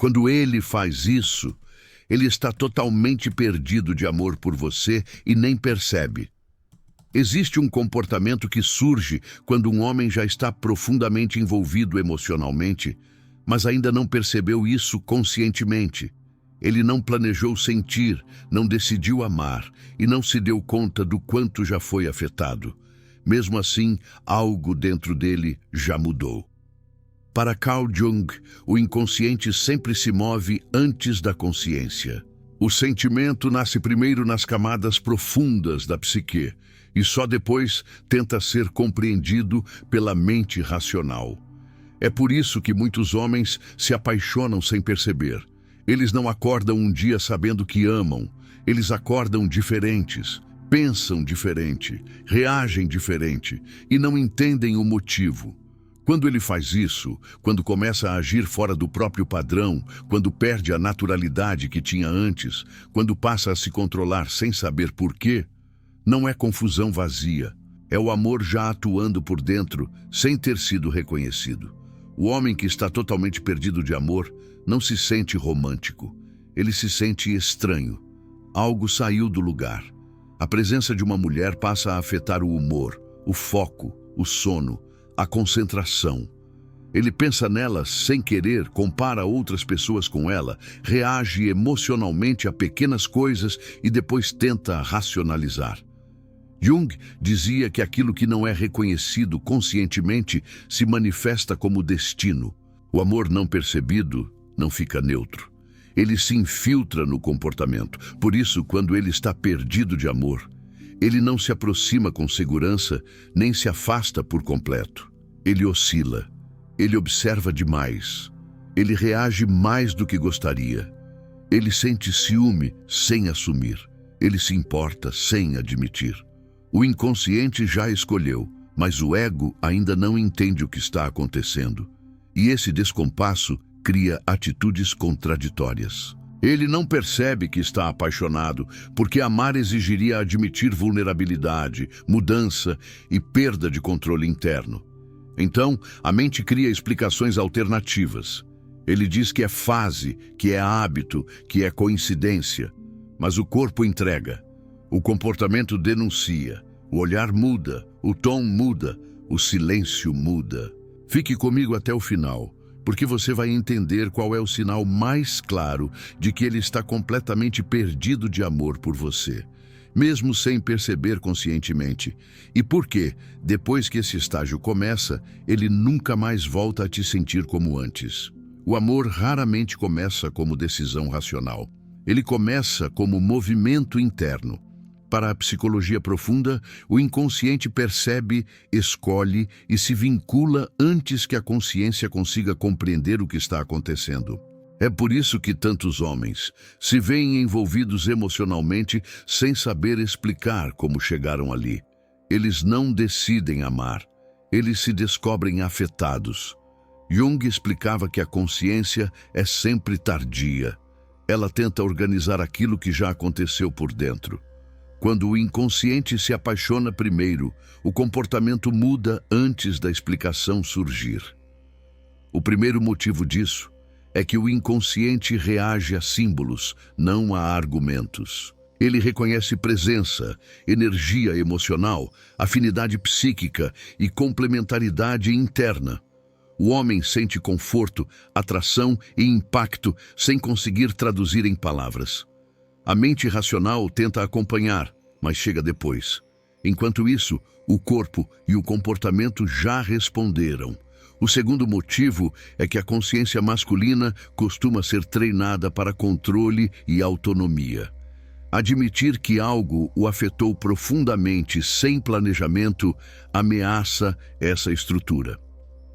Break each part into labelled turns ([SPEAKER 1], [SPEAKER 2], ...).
[SPEAKER 1] Quando ele faz isso, ele está totalmente perdido de amor por você e nem percebe. Existe um comportamento que surge quando um homem já está profundamente envolvido emocionalmente, mas ainda não percebeu isso conscientemente. Ele não planejou sentir, não decidiu amar e não se deu conta do quanto já foi afetado. Mesmo assim, algo dentro dele já mudou. Para Carl Jung, o inconsciente sempre se move antes da consciência. O sentimento nasce primeiro nas camadas profundas da psique e só depois tenta ser compreendido pela mente racional. É por isso que muitos homens se apaixonam sem perceber. Eles não acordam um dia sabendo que amam. Eles acordam diferentes, pensam diferente, reagem diferente e não entendem o motivo. Quando ele faz isso, quando começa a agir fora do próprio padrão, quando perde a naturalidade que tinha antes, quando passa a se controlar sem saber por quê, não é confusão vazia. É o amor já atuando por dentro, sem ter sido reconhecido. O homem que está totalmente perdido de amor não se sente romântico. Ele se sente estranho. Algo saiu do lugar. A presença de uma mulher passa a afetar o humor, o foco, o sono, a concentração. Ele pensa nela sem querer, compara outras pessoas com ela, reage emocionalmente a pequenas coisas e depois tenta racionalizar. Jung dizia que aquilo que não é reconhecido conscientemente se manifesta como destino. O amor não percebido não fica neutro. Ele se infiltra no comportamento. Por isso, quando ele está perdido de amor, ele não se aproxima com segurança, nem se afasta por completo. Ele oscila. Ele observa demais. Ele reage mais do que gostaria. Ele sente ciúme sem assumir. Ele se importa sem admitir. O inconsciente já escolheu, mas o ego ainda não entende o que está acontecendo. E esse descompasso cria atitudes contraditórias. Ele não percebe que está apaixonado, porque amar exigiria admitir vulnerabilidade, mudança e perda de controle interno. Então, a mente cria explicações alternativas. Ele diz que é fase, que é hábito, que é coincidência. Mas o corpo entrega. O comportamento denuncia. O olhar muda. O tom muda. O silêncio muda. Fique comigo até o final, porque você vai entender qual é o sinal mais claro de que ele está completamente perdido de amor por você, mesmo sem perceber conscientemente. E por que, depois que esse estágio começa, ele nunca mais volta a te sentir como antes. O amor raramente começa como decisão racional. Ele começa como movimento interno. Para a psicologia profunda, o inconsciente percebe, escolhe e se vincula antes que a consciência consiga compreender o que está acontecendo. É por isso que tantos homens se veem envolvidos emocionalmente sem saber explicar como chegaram ali. Eles não decidem amar, eles se descobrem afetados. Jung explicava que a consciência é sempre tardia. Ela tenta organizar aquilo que já aconteceu por dentro. Quando o inconsciente se apaixona primeiro, o comportamento muda antes da explicação surgir. O primeiro motivo disso é que o inconsciente reage a símbolos, não a argumentos. Ele reconhece presença, energia emocional, afinidade psíquica e complementaridade interna. O homem sente conforto, atração e impacto sem conseguir traduzir em palavras. A mente racional tenta acompanhar, mas chega depois. Enquanto isso, o corpo e o comportamento já responderam. O segundo motivo é que a consciência masculina costuma ser treinada para controle e autonomia. Admitir que algo o afetou profundamente sem planejamento ameaça essa estrutura.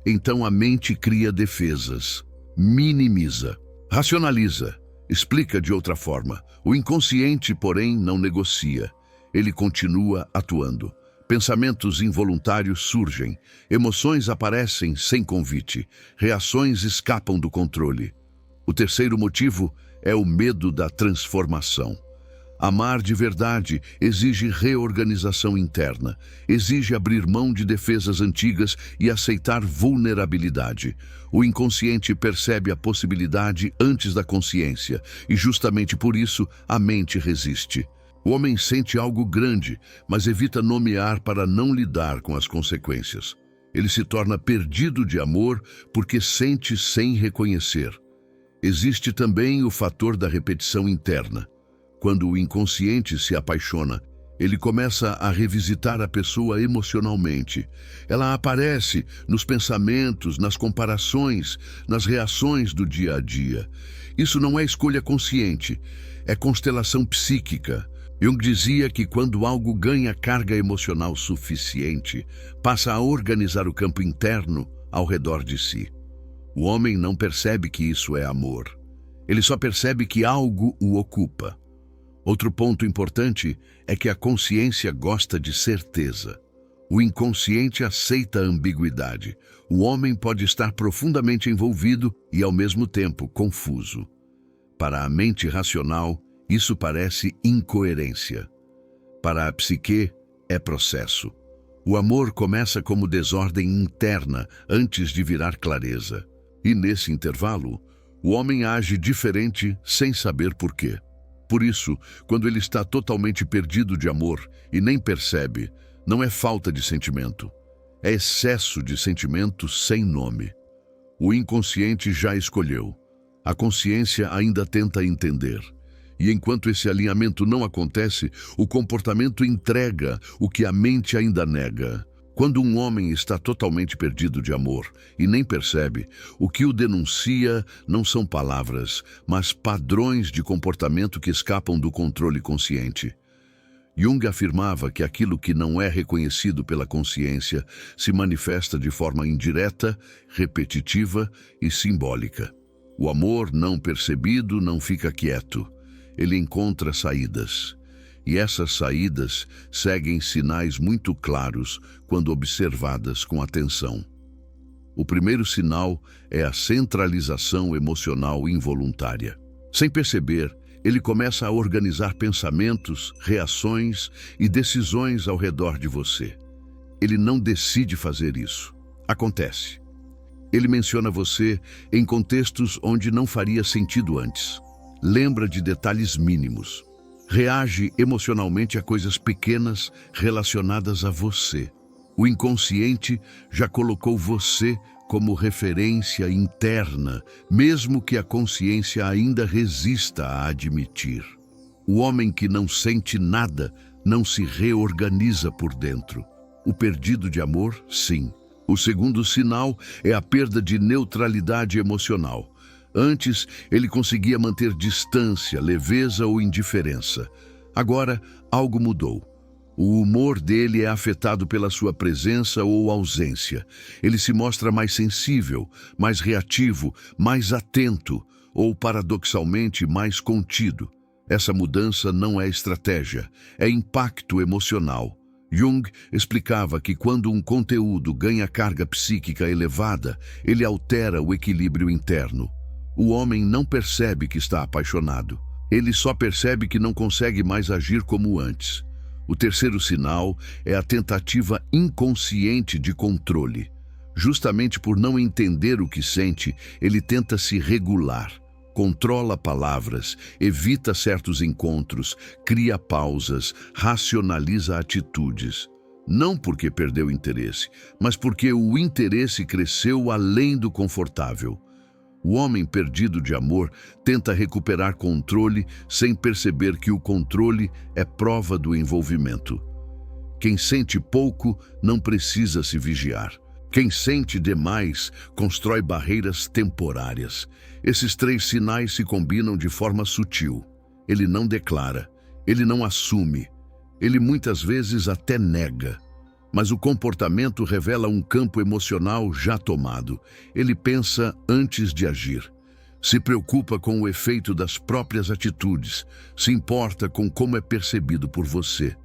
[SPEAKER 1] Então a mente cria defesas, minimiza, racionaliza, explica de outra forma. O inconsciente, porém, não negocia. Ele continua atuando. Pensamentos involuntários surgem, emoções aparecem sem convite, reações escapam do controle. O terceiro motivo é o medo da transformação. Amar de verdade exige reorganização interna, exige abrir mão de defesas antigas e aceitar vulnerabilidade. O inconsciente percebe a possibilidade antes da consciência, e justamente por isso a mente resiste. O homem sente algo grande, mas evita nomear para não lidar com as consequências. Ele se torna perdido de amor porque sente sem reconhecer. Existe também o fator da repetição interna. Quando o inconsciente se apaixona, ele começa a revisitar a pessoa emocionalmente. Ela aparece nos pensamentos, nas comparações, nas reações do dia a dia. Isso não é escolha consciente, é constelação psíquica. Jung dizia que quando algo ganha carga emocional suficiente, passa a organizar o campo interno ao redor de si. O homem não percebe que isso é amor. Ele só percebe que algo o ocupa. Outro ponto importante é que a consciência gosta de certeza. O inconsciente aceita a ambiguidade. O homem pode estar profundamente envolvido e, ao mesmo tempo, confuso. Para a mente racional, isso parece incoerência. Para a psique, é processo. O amor começa como desordem interna antes de virar clareza. E nesse intervalo, o homem age diferente sem saber por quê. Por isso, quando ele está totalmente perdido de amor e nem percebe, não é falta de sentimento. É excesso de sentimento sem nome. O inconsciente já escolheu. A consciência ainda tenta entender. E enquanto esse alinhamento não acontece, o comportamento entrega o que a mente ainda nega. Quando um homem está totalmente perdido de amor e nem percebe, o que o denuncia não são palavras, mas padrões de comportamento que escapam do controle consciente. Jung afirmava que aquilo que não é reconhecido pela consciência se manifesta de forma indireta, repetitiva e simbólica. O amor não percebido não fica quieto. Ele encontra saídas. E essas saídas seguem sinais muito claros quando observadas com atenção. O primeiro sinal é a centralização emocional involuntária. Sem perceber, ele começa a organizar pensamentos, reações e decisões ao redor de você. Ele não decide fazer isso. Acontece. Ele menciona você em contextos onde não faria sentido antes. Lembra de detalhes mínimos. Reage emocionalmente a coisas pequenas relacionadas a você. O inconsciente já colocou você como referência interna, mesmo que a consciência ainda resista a admitir. O homem que não sente nada não se reorganiza por dentro. O perdido de amor, sim. O segundo sinal é a perda de neutralidade emocional. Antes, ele conseguia manter distância, leveza ou indiferença. Agora, algo mudou. O humor dele é afetado pela sua presença ou ausência. Ele se mostra mais sensível, mais reativo, mais atento ou, paradoxalmente, mais contido. Essa mudança não é estratégia, é impacto emocional. Jung explicava que quando um conteúdo ganha carga psíquica elevada, ele altera o equilíbrio interno. O homem não percebe que está apaixonado. Ele só percebe que não consegue mais agir como antes. O terceiro sinal é a tentativa inconsciente de controle. Justamente por não entender o que sente, ele tenta se regular. Controla palavras, evita certos encontros, cria pausas, racionaliza atitudes. Não porque perdeu interesse, mas porque o interesse cresceu além do confortável. O homem perdido de amor tenta recuperar controle sem perceber que o controle é prova do envolvimento. Quem sente pouco não precisa se vigiar. Quem sente demais constrói barreiras temporárias. Esses três sinais se combinam de forma sutil. Ele não declara, ele não assume, ele muitas vezes até nega. Mas o comportamento revela um campo emocional já tomado. Ele pensa antes de agir. Se preocupa com o efeito das próprias atitudes. Se importa com como é percebido por você.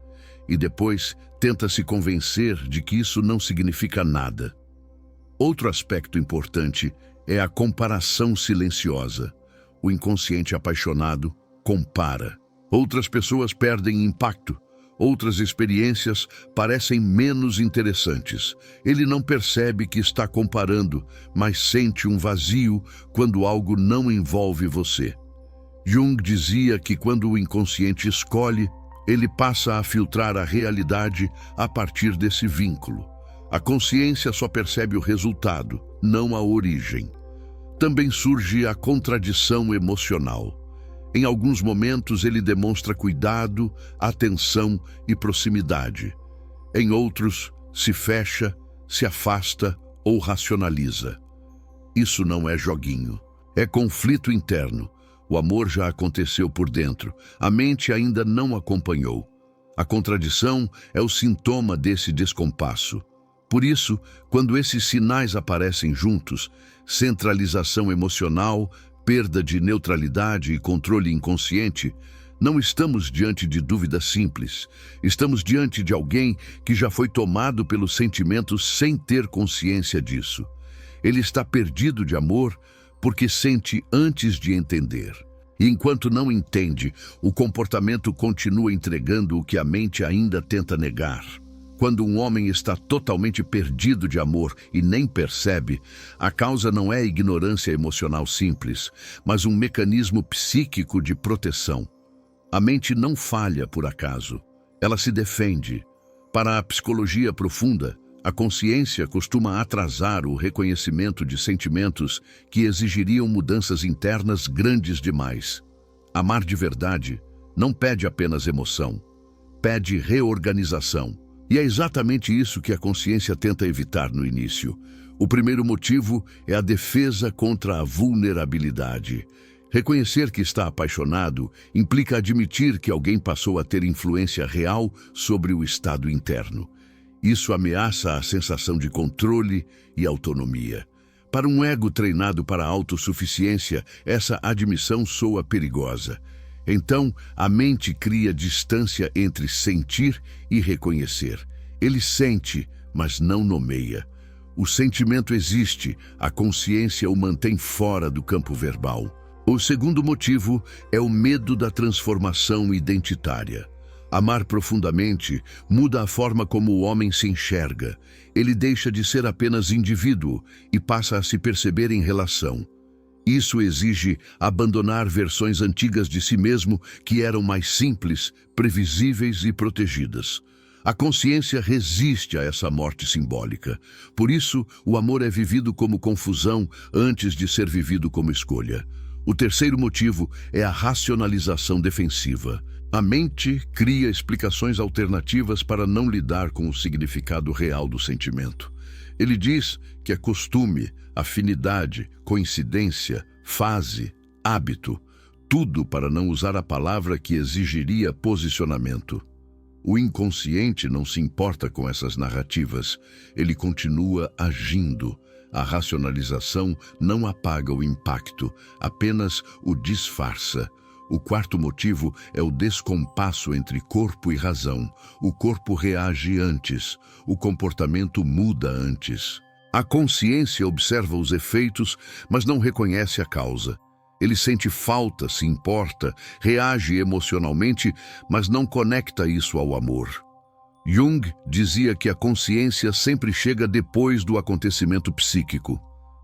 [SPEAKER 1] E depois tenta se convencer de que isso não significa nada. Outro aspecto importante é a comparação silenciosa. O inconsciente apaixonado compara. Outras pessoas perdem impacto. Outras experiências parecem menos interessantes. Ele não percebe que está comparando, mas sente um vazio quando algo não envolve você. Jung dizia que quando o inconsciente escolhe, ele passa a filtrar a realidade a partir desse vínculo. A consciência só percebe o resultado, não a origem. Também surge a contradição emocional. Em alguns momentos ele demonstra cuidado, atenção e proximidade. Em outros, se fecha, se afasta ou racionaliza. Isso não é joguinho. É conflito interno. O amor já aconteceu por dentro. A mente ainda não acompanhou. A contradição é o sintoma desse descompasso. Por isso, quando esses sinais aparecem juntos, centralização emocional, perda de neutralidade e controle inconsciente, não estamos diante de dúvidas simples. Estamos diante de alguém que já foi tomado pelos sentimentos sem ter consciência disso. Ele está perdido de amor porque sente antes de entender. E enquanto não entende, o comportamento continua entregando o que a mente ainda tenta negar. Quando um homem está totalmente perdido de amor e nem percebe, a causa não é ignorância emocional simples, mas um mecanismo psíquico de proteção. A mente não falha por acaso, ela se defende. Para a psicologia profunda, a consciência costuma atrasar o reconhecimento de sentimentos que exigiriam mudanças internas grandes demais. Amar de verdade não pede apenas emoção, pede reorganização. E é exatamente isso que a consciência tenta evitar no início. O primeiro motivo é a defesa contra a vulnerabilidade. Reconhecer que está apaixonado implica admitir que alguém passou a ter influência real sobre o estado interno. Isso ameaça a sensação de controle e autonomia. Para um ego treinado para a autossuficiência, essa admissão soa perigosa. Então, a mente cria distância entre sentir e reconhecer. Ele sente, mas não nomeia. O sentimento existe, a consciência o mantém fora do campo verbal. O segundo motivo é o medo da transformação identitária. Amar profundamente muda a forma como o homem se enxerga. Ele deixa de ser apenas indivíduo e passa a se perceber em relação. Isso exige abandonar versões antigas de si mesmo que eram mais simples, previsíveis e protegidas. A consciência resiste a essa morte simbólica. Por isso, o amor é vivido como confusão antes de ser vivido como escolha. O terceiro motivo é a racionalização defensiva. A mente cria explicações alternativas para não lidar com o significado real do sentimento. Ele diz que é costume, afinidade, coincidência, fase, hábito, tudo para não usar a palavra que exigiria posicionamento. O inconsciente não se importa com essas narrativas, ele continua agindo. A racionalização não apaga o impacto, apenas o disfarça. O quarto motivo é o descompasso entre corpo e razão. O corpo reage antes, o comportamento muda antes. A consciência observa os efeitos, mas não reconhece a causa. Ele sente falta, se importa, reage emocionalmente, mas não conecta isso ao amor. Jung dizia que a consciência sempre chega depois do acontecimento psíquico.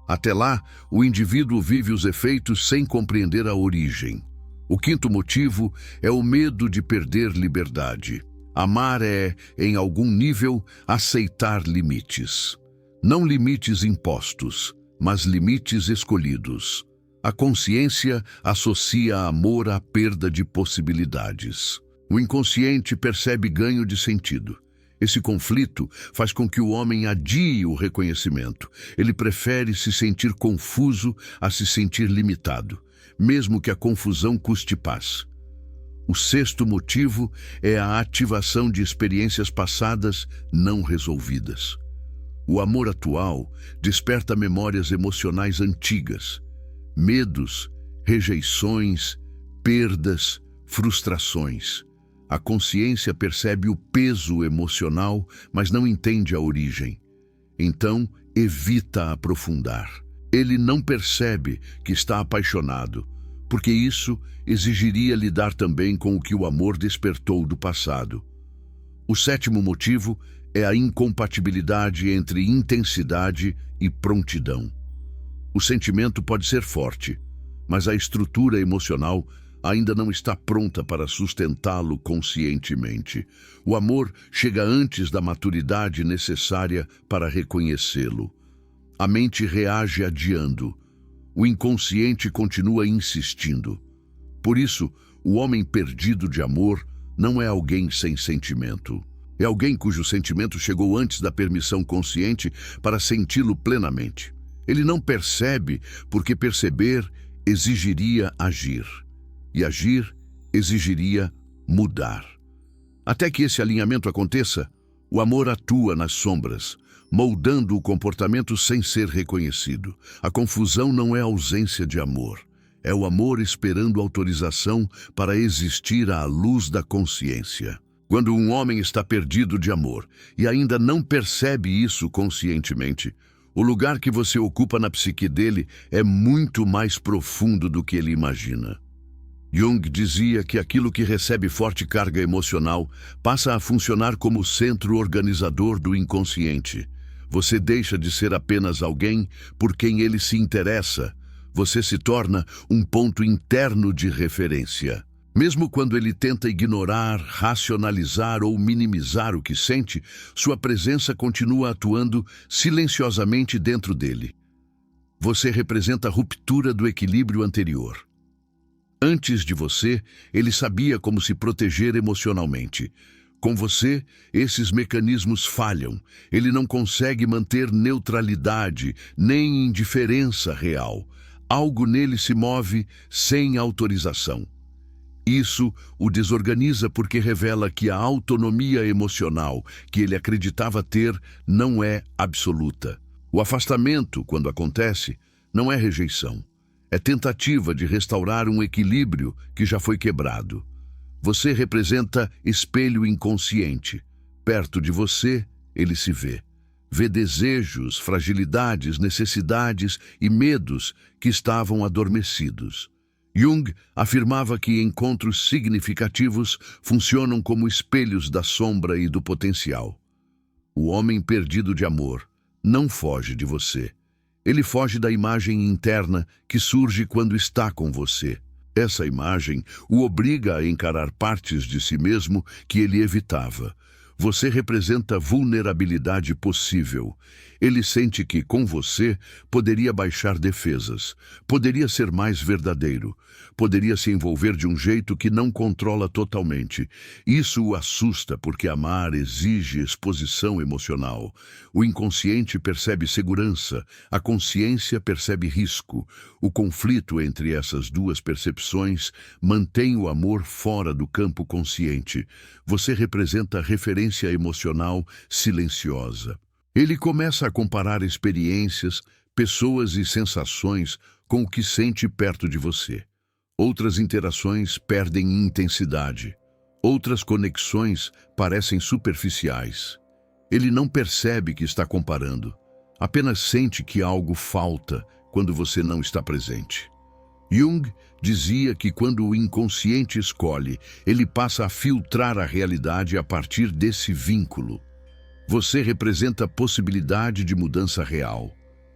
[SPEAKER 1] Até lá, o indivíduo vive os efeitos sem compreender a origem. O quinto motivo é o medo de perder liberdade. Amar é, em algum nível, aceitar limites. Não limites impostos, mas limites escolhidos. A consciência associa amor à perda de possibilidades. O inconsciente percebe ganho de sentido. Esse conflito faz com que o homem adie o reconhecimento. Ele prefere se sentir confuso a se sentir limitado, mesmo que a confusão custe paz. O sexto motivo é a ativação de experiências passadas não resolvidas. O amor atual desperta memórias emocionais antigas, medos, rejeições, perdas, frustrações. A consciência percebe o peso emocional, mas não entende a origem. Então, evita aprofundar. Ele não percebe que está apaixonado, porque isso exigiria lidar também com o que o amor despertou do passado. O sétimo motivo é a incompatibilidade entre intensidade e prontidão. O sentimento pode ser forte, mas a estrutura emocional ainda não está pronta para sustentá-lo conscientemente. O amor chega antes da maturidade necessária para reconhecê-lo. A mente reage adiando. O inconsciente continua insistindo. Por isso, o homem perdido de amor não é alguém sem sentimento. É alguém cujo sentimento chegou antes da permissão consciente para senti-lo plenamente. Ele não percebe porque perceber exigiria agir. E agir exigiria mudar. Até que esse alinhamento aconteça, o amor atua nas sombras, moldando o comportamento sem ser reconhecido. A confusão não é a ausência de amor, é o amor esperando autorização para existir à luz da consciência. Quando um homem está perdido de amor e ainda não percebe isso conscientemente, o lugar que você ocupa na psique dele é muito mais profundo do que ele imagina. Jung dizia que aquilo que recebe forte carga emocional passa a funcionar como centro organizador do inconsciente. Você deixa de ser apenas alguém por quem ele se interessa. Você se torna um ponto interno de referência. Mesmo quando ele tenta ignorar, racionalizar ou minimizar o que sente, sua presença continua atuando silenciosamente dentro dele. Você representa a ruptura do equilíbrio anterior. Antes de você, ele sabia como se proteger emocionalmente. Com você, esses mecanismos falham. Ele não consegue manter neutralidade, nem indiferença real. Algo nele se move sem autorização. Isso o desorganiza porque revela que a autonomia emocional que ele acreditava ter não é absoluta. O afastamento, quando acontece, não é rejeição. É tentativa de restaurar um equilíbrio que já foi quebrado. Você representa espelho inconsciente. Perto de você, ele se vê. Vê desejos, fragilidades, necessidades e medos que estavam adormecidos. Jung afirmava que encontros significativos funcionam como espelhos da sombra e do potencial. O homem perdido de amor não foge de você. Ele foge da imagem interna que surge quando está com você. Essa imagem o obriga a encarar partes de si mesmo que ele evitava. Você representa vulnerabilidade possível. Ele sente que, com você, poderia baixar defesas, poderia ser mais verdadeiro, poderia se envolver de um jeito que não controla totalmente. Isso o assusta porque amar exige exposição emocional. O inconsciente percebe segurança, a consciência percebe risco. O conflito entre essas duas percepções mantém o amor fora do campo consciente. Você representa a referência emocional silenciosa. Ele começa a comparar experiências, pessoas e sensações com o que sente perto de você. Outras interações perdem intensidade. Outras conexões parecem superficiais. Ele não percebe que está comparando. Apenas sente que algo falta quando você não está presente. Jung dizia que quando o inconsciente escolhe, ele passa a filtrar a realidade a partir desse vínculo. Você representa a possibilidade de mudança real.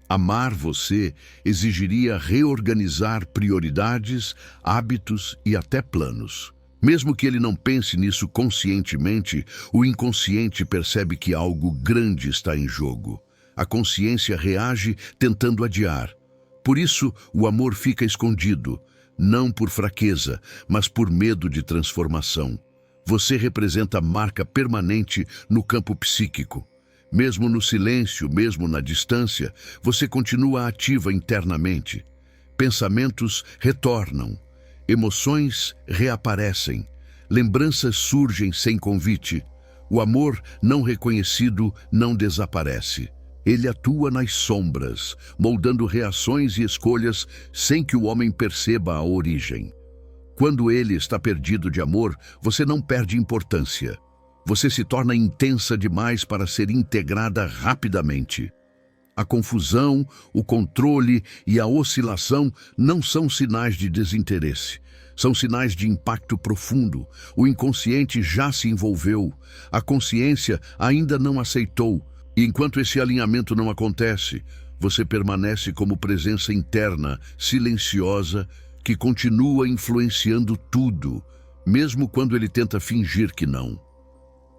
[SPEAKER 1] Amar você exigiria reorganizar prioridades, hábitos e até planos. Mesmo que ele não pense nisso conscientemente, o inconsciente percebe que algo grande está em jogo. A consciência reage tentando adiar. Por isso, o amor fica escondido, não por fraqueza, mas por medo de transformação. Você representa a marca permanente no campo psíquico. Mesmo no silêncio, mesmo na distância, você continua ativa internamente. Pensamentos retornam, emoções reaparecem, lembranças surgem sem convite. O amor não reconhecido não desaparece. Ele atua nas sombras, moldando reações e escolhas sem que o homem perceba a origem. Quando ele está perdido de amor, você não perde importância. Você se torna intensa demais para ser integrada rapidamente. A confusão, o controle e a oscilação não são sinais de desinteresse. São sinais de impacto profundo. O inconsciente já se envolveu. A consciência ainda não aceitou. E enquanto esse alinhamento não acontece, você permanece como presença interna, silenciosa, que continua influenciando tudo, mesmo quando ele tenta fingir que não.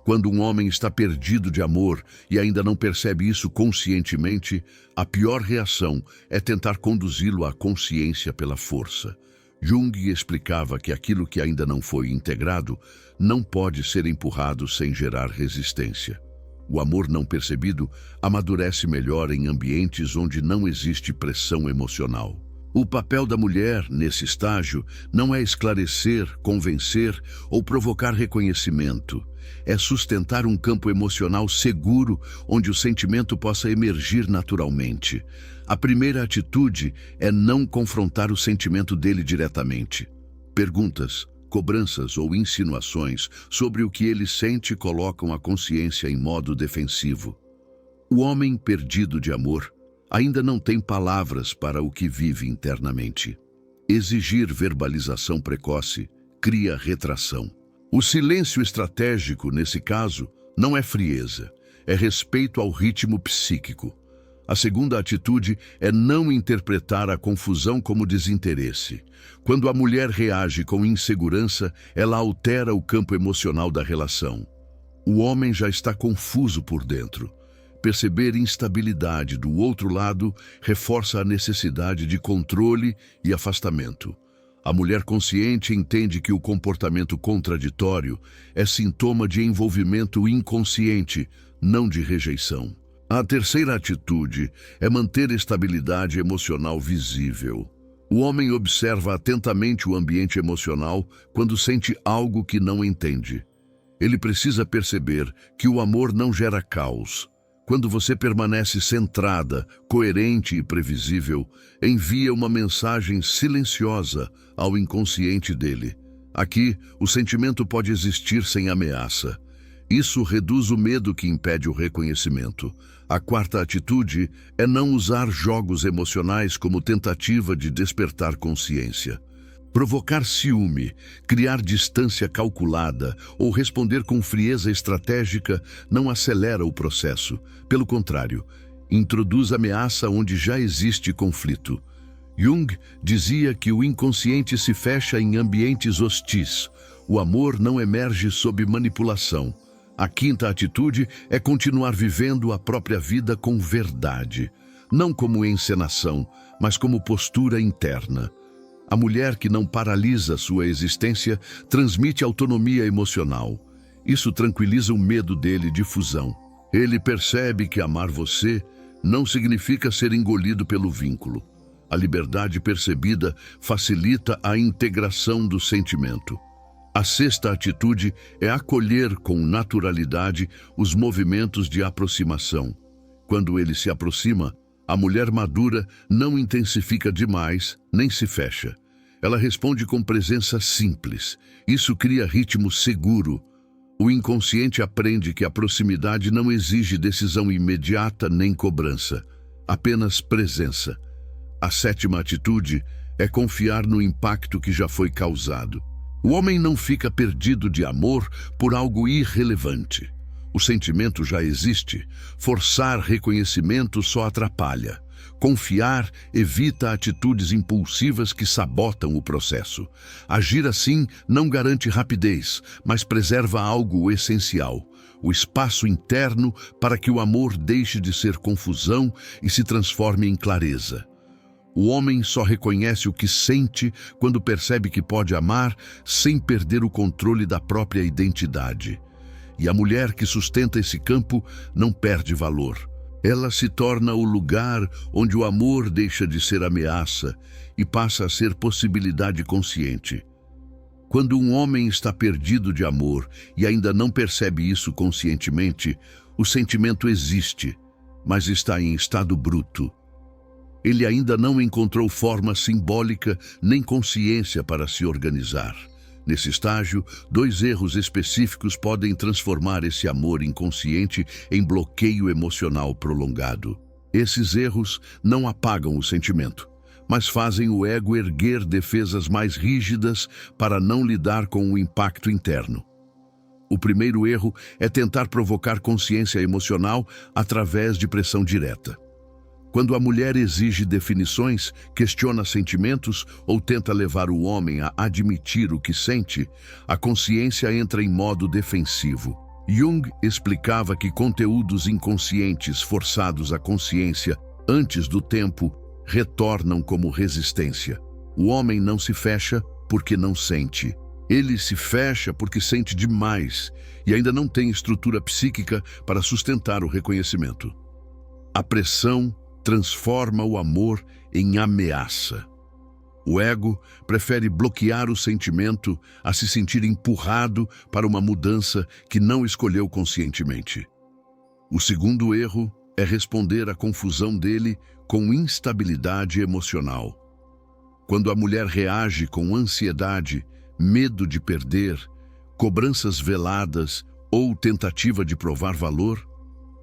[SPEAKER 1] Quando um homem está perdido de amor e ainda não percebe isso conscientemente, a pior reação é tentar conduzi-lo à consciência pela força. Jung explicava que aquilo que ainda não foi integrado não pode ser empurrado sem gerar resistência. O amor não percebido amadurece melhor em ambientes onde não existe pressão emocional. O papel da mulher, nesse estágio, não é esclarecer, convencer ou provocar reconhecimento. É sustentar um campo emocional seguro onde o sentimento possa emergir naturalmente. A primeira atitude é não confrontar o sentimento dele diretamente. Perguntas, cobranças ou insinuações sobre o que ele sente colocam a consciência em modo defensivo. O homem perdido de amor ainda não tem palavras para o que vive internamente. Exigir verbalização precoce cria retração. O silêncio estratégico, nesse caso, não é frieza, é respeito ao ritmo psíquico. A segunda atitude é não interpretar a confusão como desinteresse. Quando a mulher reage com insegurança, ela altera o campo emocional da relação. O homem já está confuso por dentro. Perceber instabilidade do outro lado reforça a necessidade de controle e afastamento. A mulher consciente entende que o comportamento contraditório é sintoma de envolvimento inconsciente, não de rejeição. A terceira atitude é manter estabilidade emocional visível. O homem observa atentamente o ambiente emocional quando sente algo que não entende. Ele precisa perceber que o amor não gera caos. Quando você permanece centrada, coerente e previsível, envia uma mensagem silenciosa ao inconsciente dele. Aqui, o sentimento pode existir sem ameaça. Isso reduz o medo que impede o reconhecimento. A quarta atitude é não usar jogos emocionais como tentativa de despertar consciência. Provocar ciúme, criar distância calculada ou responder com frieza estratégica não acelera o processo. Pelo contrário, introduz ameaça onde já existe conflito. Jung dizia que o inconsciente se fecha em ambientes hostis. O amor não emerge sob manipulação. A quinta atitude é continuar vivendo a própria vida com verdade, não como encenação, mas como postura interna. A mulher que não paralisa sua existência transmite autonomia emocional. Isso tranquiliza o medo dele de fusão. Ele percebe que amar você não significa ser engolido pelo vínculo. A liberdade percebida facilita a integração do sentimento. A sexta atitude é acolher com naturalidade os movimentos de aproximação. Quando ele se aproxima, a mulher madura não intensifica demais, nem se fecha. Ela responde com presença simples. Isso cria ritmo seguro. O inconsciente aprende que a proximidade não exige decisão imediata nem cobrança, apenas presença. A sétima atitude é confiar no impacto que já foi causado. O homem não fica perdido de amor por algo irrelevante. O sentimento já existe. Forçar reconhecimento só atrapalha. Confiar evita atitudes impulsivas que sabotam o processo. Agir assim não garante rapidez, mas preserva algo essencial: o espaço interno para que o amor deixe de ser confusão e se transforme em clareza. O homem só reconhece o que sente quando percebe que pode amar sem perder o controle da própria identidade. E a mulher que sustenta esse campo não perde valor. Ela se torna o lugar onde o amor deixa de ser ameaça e passa a ser possibilidade consciente. Quando um homem está perdido de amor e ainda não percebe isso conscientemente, o sentimento existe, mas está em estado bruto. Ele ainda não encontrou forma simbólica nem consciência para se organizar. Nesse estágio, 2 erros específicos podem transformar esse amor inconsciente em bloqueio emocional prolongado. Esses erros não apagam o sentimento, mas fazem o ego erguer defesas mais rígidas para não lidar com o impacto interno. O primeiro erro é tentar provocar consciência emocional através de pressão direta. Quando a mulher exige definições, questiona sentimentos ou tenta levar o homem a admitir o que sente, a consciência entra em modo defensivo. Jung explicava que conteúdos inconscientes forçados à consciência antes do tempo retornam como resistência. O homem não se fecha porque não sente. Ele se fecha porque sente demais e ainda não tem estrutura psíquica para sustentar o reconhecimento. A pressão transforma o amor em ameaça. O ego prefere bloquear o sentimento a se sentir empurrado para uma mudança que não escolheu conscientemente. O segundo erro é responder à confusão dele com instabilidade emocional. Quando a mulher reage com ansiedade, medo de perder, cobranças veladas ou tentativa de provar valor,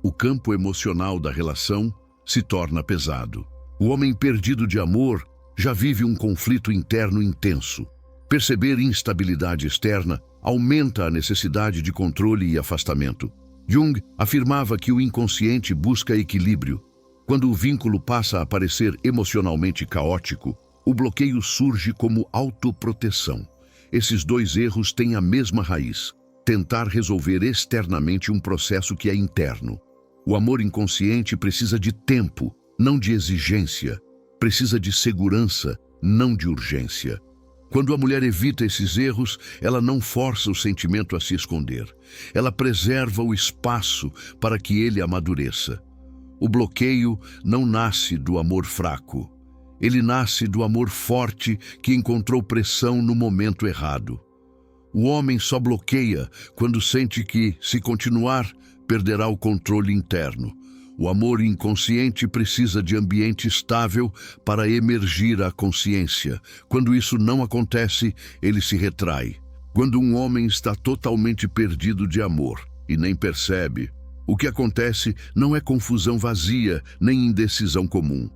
[SPEAKER 1] o campo emocional da relação se torna pesado. O homem perdido de amor já vive um conflito interno intenso. Perceber instabilidade externa aumenta a necessidade de controle e afastamento. Jung afirmava que o inconsciente busca equilíbrio. Quando o vínculo passa a parecer emocionalmente caótico, o bloqueio surge como autoproteção. Esses dois erros têm a mesma raiz: tentar resolver externamente um processo que é interno. O amor inconsciente precisa de tempo, não de exigência. Precisa de segurança, não de urgência. Quando a mulher evita esses erros, ela não força o sentimento a se esconder. Ela preserva o espaço para que ele amadureça. O bloqueio não nasce do amor fraco. Ele nasce do amor forte que encontrou pressão no momento errado. O homem só bloqueia quando sente que, se continuar, perderá o controle interno. O amor inconsciente precisa de ambiente estável para emergir à consciência. Quando isso não acontece, ele se retrai. Quando um homem está totalmente perdido de amor e nem percebe, o que acontece não é confusão vazia nem indecisão comum.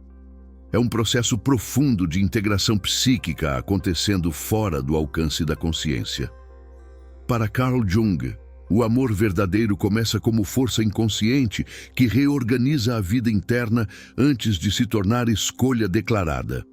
[SPEAKER 1] É um processo profundo de integração psíquica acontecendo fora do alcance da consciência. Para Carl Jung, o amor verdadeiro começa como força inconsciente que reorganiza a vida interna antes de se tornar escolha declarada.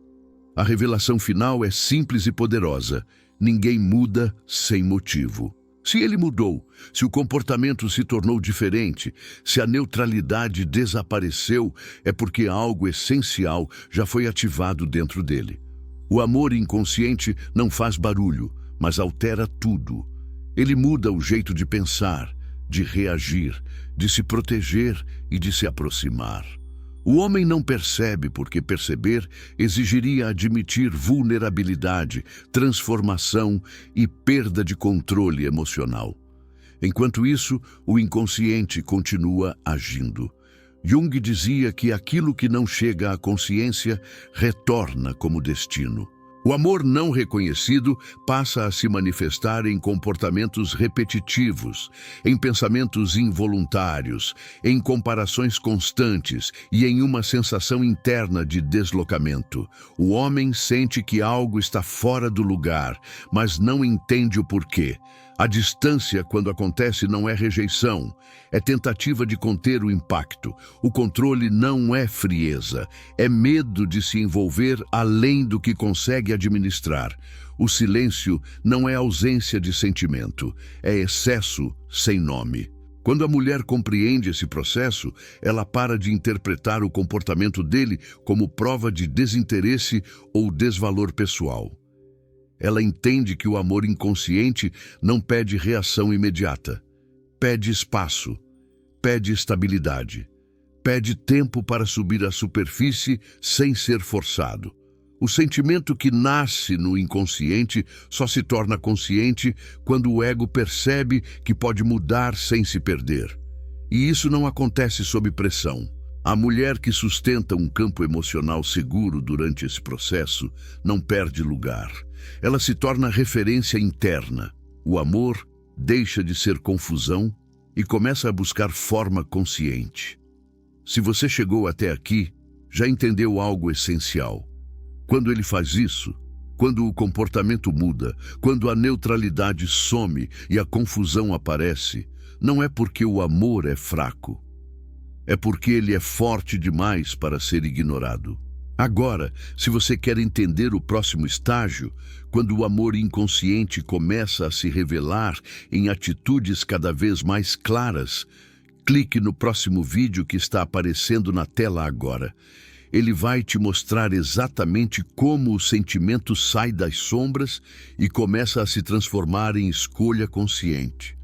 [SPEAKER 1] A revelação final é simples e poderosa: ninguém muda sem motivo. Se ele mudou, se o comportamento se tornou diferente, se a neutralidade desapareceu, é porque algo essencial já foi ativado dentro dele. O amor inconsciente não faz barulho, mas altera tudo. Ele muda o jeito de pensar, de reagir, de se proteger e de se aproximar. O homem não percebe porque perceber exigiria admitir vulnerabilidade, transformação e perda de controle emocional. Enquanto isso, o inconsciente continua agindo. Jung dizia que aquilo que não chega à consciência retorna como destino. O amor não reconhecido passa a se manifestar em comportamentos repetitivos, em pensamentos involuntários, em comparações constantes e em uma sensação interna de deslocamento. O homem sente que algo está fora do lugar, mas não entende o porquê. A distância, quando acontece, não é rejeição, é tentativa de conter o impacto. O controle não é frieza, é medo de se envolver além do que consegue administrar. O silêncio não é ausência de sentimento, é excesso sem nome. Quando a mulher compreende esse processo, ela para de interpretar o comportamento dele como prova de desinteresse ou desvalor pessoal. Ela entende que o amor inconsciente não pede reação imediata. Pede espaço, pede estabilidade, pede tempo para subir à superfície sem ser forçado. O sentimento que nasce no inconsciente só se torna consciente quando o ego percebe que pode mudar sem se perder. E isso não acontece sob pressão. A mulher que sustenta um campo emocional seguro durante esse processo não perde lugar. Ela se torna referência interna. O amor deixa de ser confusão e começa a buscar forma consciente. Se você chegou até aqui, já entendeu algo essencial. Quando ele faz isso, quando o comportamento muda, quando a neutralidade some e a confusão aparece, não é porque o amor é fraco. É porque ele é forte demais para ser ignorado. Agora, se você quer entender o próximo estágio, quando o amor inconsciente começa a se revelar em atitudes cada vez mais claras, clique no próximo vídeo que está aparecendo na tela agora. Ele vai te mostrar exatamente como o sentimento sai das sombras e começa a se transformar em escolha consciente.